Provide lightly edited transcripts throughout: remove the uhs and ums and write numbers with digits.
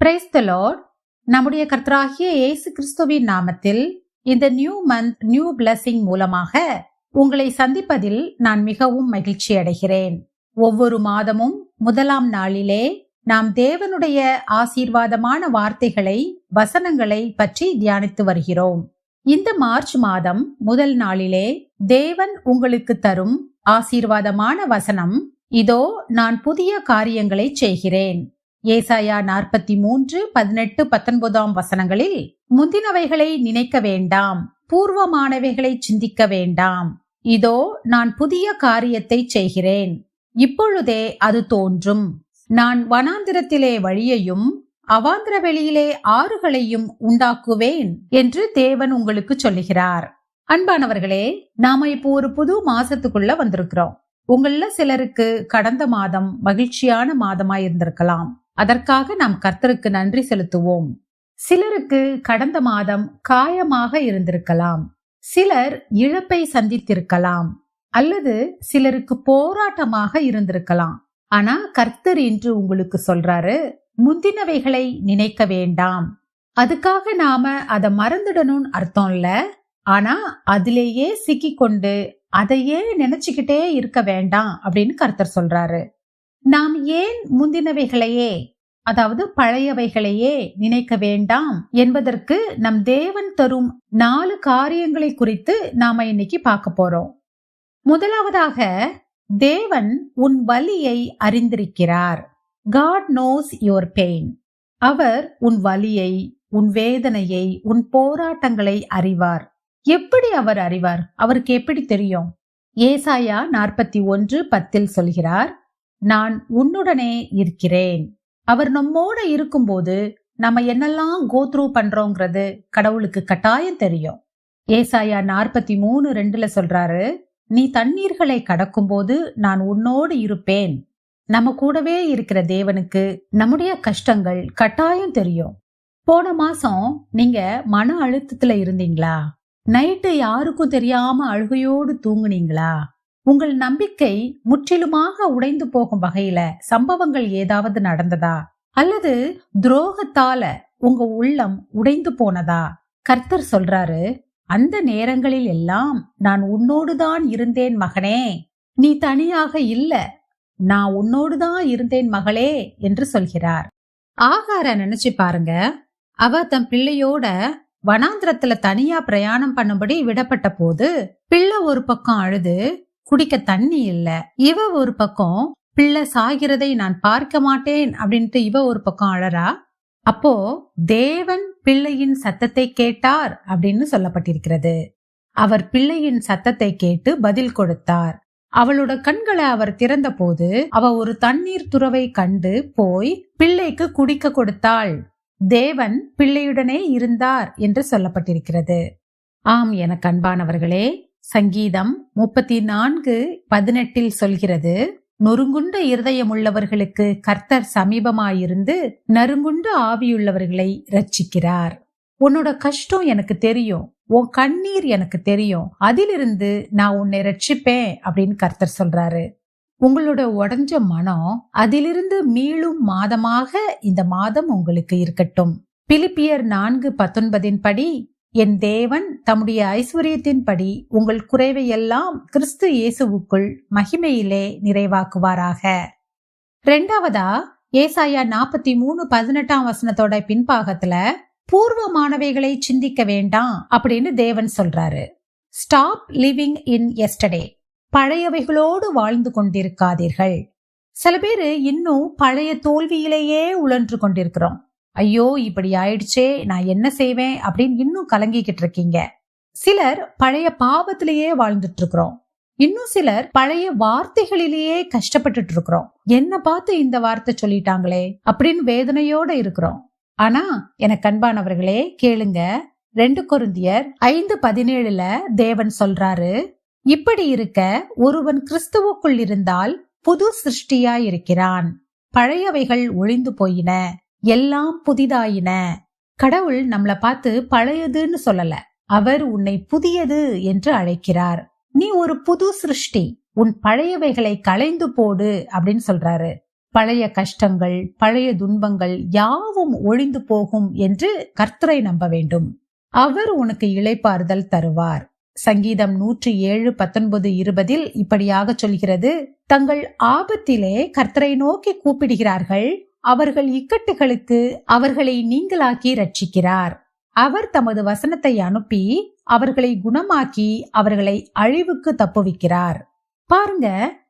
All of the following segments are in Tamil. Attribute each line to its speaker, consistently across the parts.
Speaker 1: Praise the Lord. நம்முடைய கர்த்தராகிய இயேசு கிறிஸ்துவின் நாமத்தில் இந்த நியூ மந்த் நியூ பிளஸிங் மூலமாக உங்களை சந்திப்பதில் நான் மிகவும் மகிழ்ச்சி அடைகிறேன். ஒவ்வொரு மாதமும் முதலாம் நாளிலே நாம் தேவனுடைய ஆசீர்வாதமான வார்த்தைகளை, வசனங்களை பற்றி தியானித்து வருகிறோம். இந்த மார்ச் மாதம் முதல் நாளிலே தேவன் உங்களுக்கு தரும் ஆசீர்வாதமான வசனம், இதோ நான் புதிய காரியங்களை செய்கிறேன். ஏசாயா 43:18-19 வசனங்களில், முந்தினவைகளை நினைக்க வேண்டாம், பூர்வமானவைகளை சிந்திக்க வேண்டாம், இதோ நான் புதிய காரியத்தை செய்கிறேன், இப்பொழுதே அது தோன்றும், நான் வனாந்திரத்திலே வழியையும் அவாந்திர வெளியிலே ஆறுகளையும் உண்டாக்குவேன் என்று தேவன் உங்களுக்கு சொல்லுகிறார். அன்பானவர்களே, நாம இப்போ ஒரு புது மாசத்துக்குள்ள வந்திருக்கிறோம். உங்கள சிலருக்கு கடந்த மாதம் மகிழ்ச்சியான மாதமா இருந்திருக்கலாம். அதற்காக நாம் கர்த்தருக்கு நன்றி செலுத்துவோம். சிலருக்கு கடந்த மாதம் காயமாக இருந்திருக்கலாம். சிலர் இழப்பை சந்தித்திருக்கலாம். அல்லது சிலருக்கு போராட்டமாக இருந்திருக்கலாம். ஆனா கர்த்தர் இன்று உங்களுக்கு சொல்றாரு, முந்தினவைகளை நினைக்க வேண்டாம். அதுக்காக நாம அதை மறந்துடணும்னு அர்த்தம் இல்ல. ஆனா அதிலேயே சிக்கிக்கொண்டு அதையே நினைச்சுக்கிட்டே இருக்க வேண்டாம் அப்படின்னு கர்த்தர் சொல்றாரு. நாம் ஏன் முந்தினவைகளையே, அதாவது பழையவைகளையே நினைக்க வேண்டாம் என்பதற்கு நம் தேவன் தரும் 4 காரியங்களை குறித்து நாம இன்னைக்கு பார்க்க போறோம். முதலாவதாக, தேவன் உன் வலியை அறிந்திருக்கிறார். God knows your pain. அவர் உன் வலியை, உன் வேதனையை, உன் போராட்டங்களை அறிவார். எப்படி அவர் அறிவார்? அவருக்கு எப்படி தெரியும்? ஏசாயா 41:10 சொல்கிறார், நான் உன்னுடனே இருக்கிறேன். அவர் நம்மோட இருக்கும்போது நம்ம என்னெல்லாம் கோத்ரூ பண்றோங்கிறது கடவுளுக்கு கட்டாயம் தெரியும். ஏசாயா 43:2 சொல்றாரு, நீ தண்ணீர்களை கடக்கும் போது நான் உன்னோடு இருப்பேன். நம்ம கூடவே இருக்கிற தேவனுக்கு நம்முடைய கஷ்டங்கள் கட்டாயம் தெரியும். போன மாசம் நீங்க மன அழுத்தத்துல இருந்தீங்களா? நைட்டு யாருக்கும் தெரியாம அழுகையோடு தூங்குனீங்களா? உங்கள் நம்பிக்கை முற்றிலுமாக உடைந்து போகும் வகையில சம்பவங்கள் ஏதாவது நடந்ததா? அல்லது துரோகத்தால உங்க உள்ளம் உடைந்து போனதா? கர்த்தர் சொல்றாரு, அந்த நேரங்களில் எல்லாம் நான் உன்னோடுதான் இருந்தேன் மகனே, நீ தனியாக இல்ல, நான் உன்னோடுதான் இருந்தேன் மகளே என்று சொல்கிறார். ஆகார நினைச்சு பாருங்க. அவ தன் பிள்ளையோட வனாந்திரத்துல தனியா பிரயாணம் பண்ணும்படி விடப்பட்ட போது, பிள்ளை ஒரு பக்கம் அழுது குடிக்க தண்ணி இல்ல, இவ ஒரு பக்கம் பிள்ளை சாகிறதை நான் பார்க்க மாட்டேன் அப்படின்ட்டு இவ ஒரு பக்கம் அழறா. அப்போ தேவன் பிள்ளையின் சத்தத்தை கேட்டார் அப்படின்னு சொல்லப்பட்டிருக்கிறது. அவர் பிள்ளையின் சத்தத்தை கேட்டு பதில் கொடுத்தார். அவளோட கண்களை அவர் திறந்த போது அவ ஒரு தண்ணீர் துறவை கண்டு போய் பிள்ளைக்கு குடிக்க கொடுத்தாள். தேவன் பிள்ளையுடனே இருந்தார் என்று சொல்லப்பட்டிருக்கிறது. ஆம், எனக்கு அன்பானவர்களே, சங்கீதம் 34:18 சொல்கிறது, நொறுங்குண்ட இருதயம் உள்ளவர்களுக்கு கர்த்தர் சமீபமாயிருந்து நறுங்குண்ட ஆவியுள்ளவர்களை ரட்சிக்கிறார். உன்னோட கஷ்டம் எனக்கு தெரியும், உன் கண்ணீர் எனக்கு தெரியும், அதிலிருந்து நான் உன்னை ரட்சிப்பேன் அப்படின்னு கர்த்தர் சொல்றாரு. உங்களோட உடைஞ்ச மனம் அதிலிருந்து மீளும் மாதமாக இந்த மாதம் உங்களுக்கு இருக்கட்டும். பிலிப்பியர் 4:19 படி, என் தேவன் தம்முடைய ஐஸ்வர்யத்தின் படி உங்கள் குறைவையெல்லாம் கிறிஸ்து இயேசுவுக்குள் மகிமையிலே நிறைவாக்குவாராக. இரண்டாவதா, ஏசாயா 43:18 வசனத்தோட பின்பாகத்துல பூர்வமானவைகளை சிந்திக்க வேண்டாம் அப்படின்னு தேவன் சொல்றாரு. Stop living in yesterday. பழையவைகளோடு வாழ்ந்து கொண்டிருக்காதீர்கள். சில பேரு இன்னும் பழைய தோல்வியிலேயே உழன்று கொண்டிருக்கிறோம். ஐயோ இப்படி ஆயிடுச்சே, நான் என்ன செய்வேன் அப்படின்னு இன்னும் கலங்கிக்கிட்டு இருக்கீங்க. சிலர் பழைய பாவத்திலேயே வாழ்ந்துட்டு இருக்கிறோம். இன்னும் சிலர் பழைய வார்த்தைகளிலேயே கஷ்டப்பட்டுட்டு இருக்கிறோம். என்ன பார்த்து இந்த வார்த்தை சொல்லிட்டாங்களே அப்படின்னு வேதனையோட இருக்கிறோம். ஆனா எனக்கு அன்பானவர்களே, கேளுங்க. 2 கொரிந்தியர் 5:17 தேவன் சொல்றாரு, இப்படி இருக்க ஒருவன் கிறிஸ்துவுக்குள் இருந்தால் புது சிருஷ்டியாய் இருக்கிறான், பழையவைகள் ஒழிந்து போயின, எல்லாம் புதிதாயின. கடவுள் நம்மள பார்த்து பழையதுன்னு சொல்லல, அவர் உன்னை புதியது என்று அழைக்கிறார். நீ ஒரு புது சிருஷ்டி, உன் பழையவைகளை களைந்து போடு அப்படின்னு சொல்றாரு. பழைய கஷ்டங்கள், பழைய துன்பங்கள் யாவும் ஒழிந்து போகும் என்று கர்த்தரை நம்ப வேண்டும். அவர் உனக்கு இளைப்பாறுதல் தருவார். சங்கீதம் 107:19-20 இப்படியாக சொல்கிறது, தங்கள் ஆபத்திலே கர்த்தரை நோக்கி கூப்பிடுகிறார்கள். அவர்கள் இக்கட்டுகளுக்கு அவர்களை நீங்களாக்கி ரட்சிக்கிறார். அவர் தமது வசனத்தை அனுப்பி அவர்களை குணமாக்கி அவர்களை அழிவுக்கு தப்புவிக்கிறார். பாருங்க,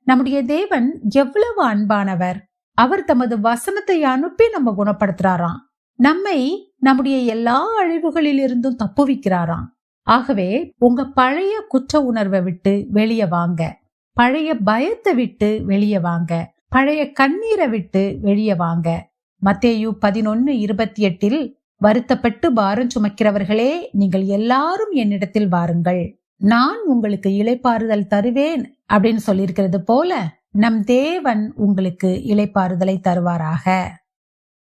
Speaker 1: நம்முடைய தேவன் எவ்வளவு அன்பானவர். அவர் தமது வசனத்தை அனுப்பி நம்ம குணப்படுத்துறாராம். நம்மை நம்முடைய எல்லா அழிவுகளில் இருந்தும் தப்புவிக்கிறாராம். ஆகவே உங்க பழைய குற்ற உணர்வை விட்டு வெளியே வாங்க, பழைய பயத்தை விட்டு வெளியே வாங்க, பழைய கண்ணீரை விட்டு வெளியே வாங்க. மத்தேயு 11:28 வருத்தப்பட்டு பாரம் சுமக்கிறவர்களே, நீங்கள் எல்லாரும் என்னிடத்தில் வாருங்கள், நான் உங்களுக்கு இளைப்பாறுதல் தருவேன் அப்படின்னு சொல்லியிருக்கிறது போல நம் தேவன் உங்களுக்கு இளைப்பாறுதலை தருவாராக.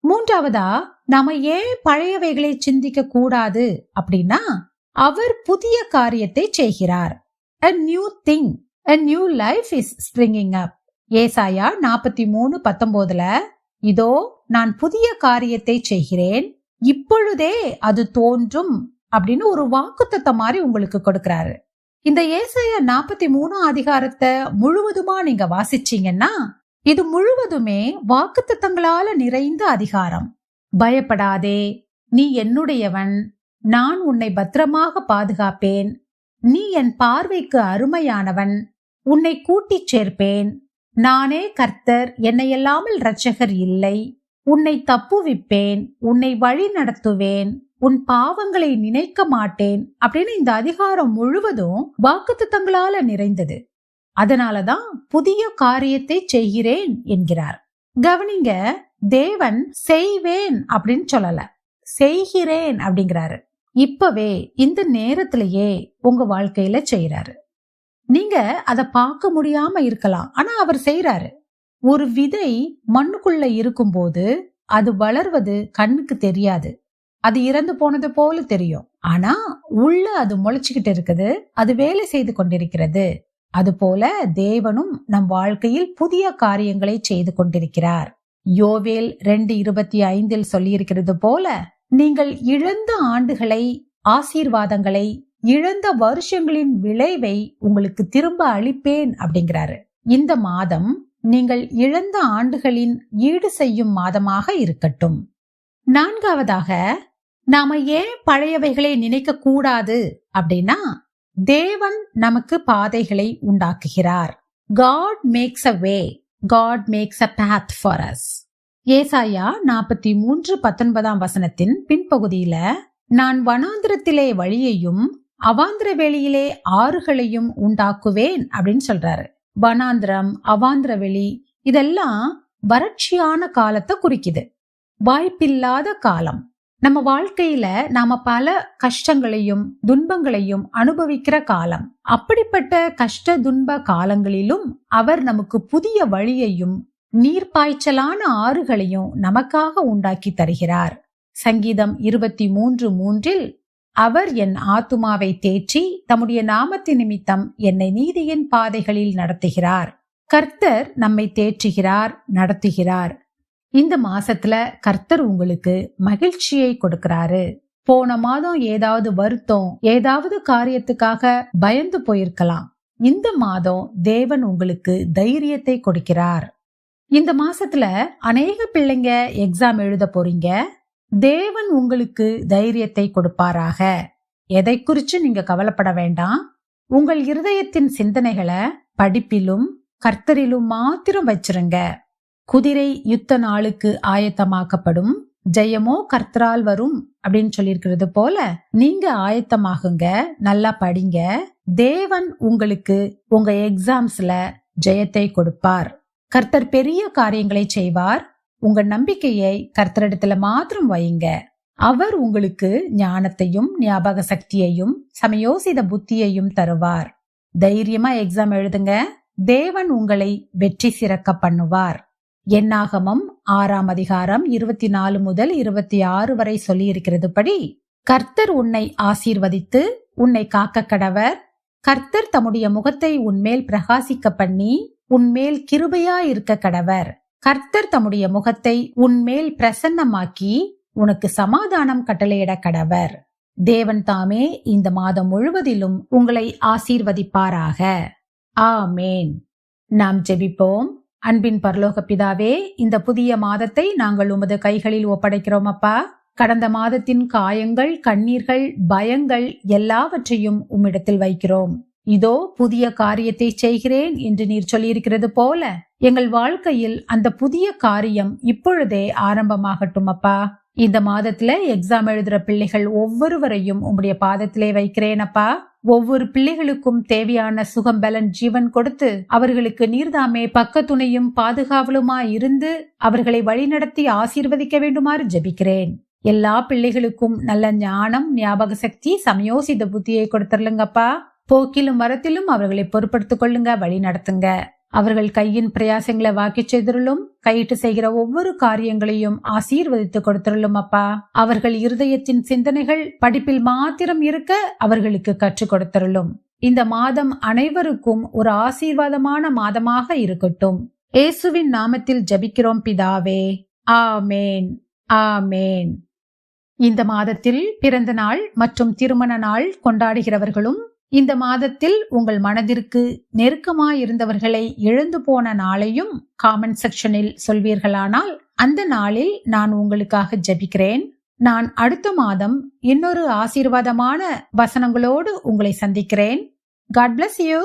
Speaker 1: மூன்றாவதா, நாம ஏன் பழையவைகளை சிந்திக்க கூடாது அப்படின்னா, அவர் புதிய காரியத்தை செய்கிறார். A new thing, a new life is springing up. ஏசாயா 43:19 இதோ நான் புதிய காரியத்தை செய்கிறேன், இப்பொழுதே அது தோன்றும் அப்படின்னு ஒரு வாக்குத்தத்தம் மாதிரி உங்களுக்கு கொடுக்கிறாரு. இந்த ஏசாயா 43 அதிகாரத்தை முழுவதுமா நீங்க வாசிச்சீங்கன்னா, இது முழுவதுமே வாக்குத்தத்தங்களால நிறைந்த அதிகாரம். பயப்படாதே, நீ என்னுடையவன், நான் உன்னை பத்திரமாக பாதுகாப்பேன், நீ என் பார்வைக்கு அருமையானவன், உன்னை கூட்டிச் சேர்ப்பேன், நானே கர்த்தர், என்னையல்லாமல் இரட்சகர் இல்லை, உன்னை தப்புவிப்பேன், உன்னை வழி நடத்துவேன், உன் பாவங்களை நினைக்க மாட்டேன் அப்படின்னு இந்த அதிகாரம் முழுவதும் வாக்குத்தத்தங்களால நிறைந்தது. அதனாலதான் புதிய காரியத்தை செய்கிறேன் என்கிறார். கவனிங்க, தேவன் செய்வேன் அப்படின்னு சொல்லல, செய்கிறேன் அப்படிங்கிறாரு. இப்பவே இந்த நேரத்திலேயே உங்க வாழ்க்கையில செய்யறாரு. நீங்க அத பார்க்க முடியாம இருக்கலாம், ஆனா அவர் செய்யறாரு. ஒரு விதை மண்ணுக்குள்ள இருக்கும்போது அது வளர்வது கண்ணுக்கு தெரியாது, அது இறந்து போனது போல தெரியும். ஆனா உள்ள அது முளைச்சுக்கிட்டு இருக்குது, அது வேலை செய்து கொண்டிருக்கிறது. அது போல தேவனும் நம் வாழ்க்கையில் புதிய காரியங்களை செய்து கொண்டிருக்கிறார். யோவேல் 2:25 சொல்லியிருக்கிறது போல, நீங்கள் இழந்த ஆண்டுகளை, ஆசீர்வாதங்களை, இழந்த வருஷங்களின் விளைவை உங்களுக்கு திரும்ப அளிப்பேன் அப்படிங்கிறாரு. இந்த மாதம் நீங்கள் இழந்த ஆண்டுகளின் ஈடு செய்யும் மாதமாக இருக்கட்டும். நான்காவதாக, நாம ஏன் பழையவைகளை நினைக்க கூடாது அப்படின்னா, தேவன் நமக்கு பாதைகளை உண்டாக்குகிறார். God makes a way, God makes a path for us. ஏசாயா 43:19 பின்பகுதியில, நான் வனாந்திரத்திலே வழியையும் அவாந்திர வெளியிலே ஆறுகளையும் உண்டாக்குவேன் அப்படின்னு சொல்றாரு. வனாந்திரம், அவாந்திர வெளி இதெல்லாம் வறட்சியான காலத்தை குறிக்குது, வாய்ப்பில்லாத காலம். நம்ம வாழ்க்கையில நாம பல கஷ்டங்களையும் துன்பங்களையும் அனுபவிக்கிற காலம். அப்படிப்பட்ட கஷ்ட துன்ப காலங்களிலும் அவர் நமக்கு புதிய வழியையும் நீர்ப்பாய்ச்சலான ஆறுகளையும் நமக்காக உண்டாக்கி தருகிறார். சங்கீதம் 23:3 அவர் என் ஆத்துமாவை தேற்றி தம்முடைய நாமத்தின் நிமித்தம் என்னை நீதியின் பாதைகளில் நடத்துகிறார். கர்த்தர் நம்மை தேற்றுகிறார், நடத்துகிறார். இந்த மாசத்துல கர்த்தர் உங்களுக்கு மகிழ்ச்சியை கொடுக்கிறாரு. போன மாதம் ஏதாவது வருத்தம், ஏதாவது காரியத்துக்காக பயந்து போயிருக்கலாம். இந்த மாதம் தேவன் உங்களுக்கு தைரியத்தை கொடுக்கிறார். இந்த மாசத்துல அநேக பிள்ளைங்க எக்ஸாம் எழுத போறீங்க. தேவன் உங்களுக்கு தைரியத்தை கொடுப்பாராக. எதை குறிச்சு நீங்க கவலைப்பட வேண்டாம். உங்கள் இருதயத்தின் சிந்தனைகளை படிப்பிலும் கர்த்தரிலும் மாத்திரம் வச்சிருங்க. குதிரை யுத்த நாளுக்கு ஆயத்தமாக்கப்படும், ஜெயமோ கர்த்தரால் வரும் அப்படின்னு சொல்லியிருக்கிறது போல நீங்க ஆயத்தமாகுங்க, நல்லா படிங்க. தேவன் உங்களுக்கு உங்க எக்ஸாம்ஸ்ல ஜெயத்தை கொடுப்பார். கர்த்தர் பெரிய காரியங்களை செய்வார். உங்க நம்பிக்கையை கர்த்தரிடத்துல மாத்திரம் வையுங்க. அவர் உங்களுக்கு ஞானத்தையும் ஞாபக சக்தியையும் சமயோசித புத்தியையும் தருவார். தைரியமா எக்ஸாம் எழுதுங்க. தேவன் உங்களை வெற்றி சிறக்க பண்ணுவார். என்னாகமம் 6:24-26 வரை சொல்லி இருக்கிறது படி, கர்த்தர் உன்னை ஆசீர்வதித்து உன்னை காக்க கடவர். கர்த்தர் தம்முடைய முகத்தை உன்மேல் பிரகாசிக்க பண்ணி உன்மேல் கிருபையா இருக்க கடவர். கர்த்தர் தம்முடைய முகத்தை உன்மேல் பிரசன்னமாக்கி உனக்கு சமாதானம் கட்டளையிட கடவர். தேவன் தாமே இந்த மாதம் முழுவதிலும் உங்களை ஆசீர்வதிப்பாராக. ஆமேன். நாம் ஜெபிப்போம். அன்பின் பரலோக பிதாவே, இந்த புதிய மாதத்தை நாங்கள் உமது கைகளில் ஒப்படைக்கிறோம் அப்பா. கடந்த மாதத்தின் காயங்கள், கண்ணீர்கள், பயங்கள் எல்லாவற்றையும் உம்மிடத்தில் வைக்கிறோம். இதோ புதிய காரியத்தை செய்கிறேன் என்று நீர் சொல்லியிருக்கிறது போல எங்கள் வாழ்க்கையில் அந்த புதிய காரியம் இப்பொழுதே ஆரம்பமாகட்டும் அப்பா. இந்த மாதத்துல எக்ஸாம் எழுதுற பிள்ளைகள் ஒவ்வொருவரையும் உம்முடைய பாதத்திலே வைக்கிறேன் அப்பா. ஒவ்வொரு பிள்ளைகளுக்கும் தேவையான சுகம், பலன், ஜீவன் கொடுத்து அவர்களுக்கு நீர்தாமே பக்கத்துணையும் பாதுகாவலுமாய் இருந்து அவர்களை வழிநடத்தி ஆசீர்வதிக்க வேண்டுமாறு ஜெபிக்கிறேன். எல்லா பிள்ளைகளுக்கும் நல்ல ஞானம், ஞாபக சக்தி, சமயோசித புத்தியை கொடுத்துருங்கப்பா. போக்கிலும் மரத்திலும் அவர்களை பொறுப்படுத்திக் கொள்ளுங்க, வழி நடத்துங்க. அவர்கள் கையின் பிரயாசங்களை வாக்கி செய்திருளும். கையிட்டு செய்கிற ஒவ்வொரு காரியங்களையும் ஆசீர்வதித்து கொடுத்துருளும் அப்பா. அவர்கள் இருதயத்தின் சிந்தனைகள் படிப்பில் மாத்திரம் இருக்க அவர்களுக்கு கற்றுக் கொடுத்துருளும். இந்த மாதம் அனைவருக்கும் ஒரு ஆசீர்வாதமான மாதமாக இருக்கட்டும். இயேசுவின் நாமத்தில் ஜெபிக்கிறோம் பிதாவே. ஆமேன், ஆமேன். இந்த மாதத்தில் பிறந்த நாள் மற்றும் திருமண நாள் கொண்டாடுகிறவர்களும், இந்த மாதத்தில் உங்கள் மனதிற்கு நெருக்கமாயிருந்தவர்களை இழந்து போன நாளையும் காமெண்ட் செக்ஷனில் சொல்வீர்களானால் அந்த நாளில் நான் உங்களுக்காக ஜெபிக்கிறேன். நான் அடுத்த மாதம் இன்னொரு ஆசீர்வாதமான வசனங்களோடு உங்களை சந்திக்கிறேன். God bless you.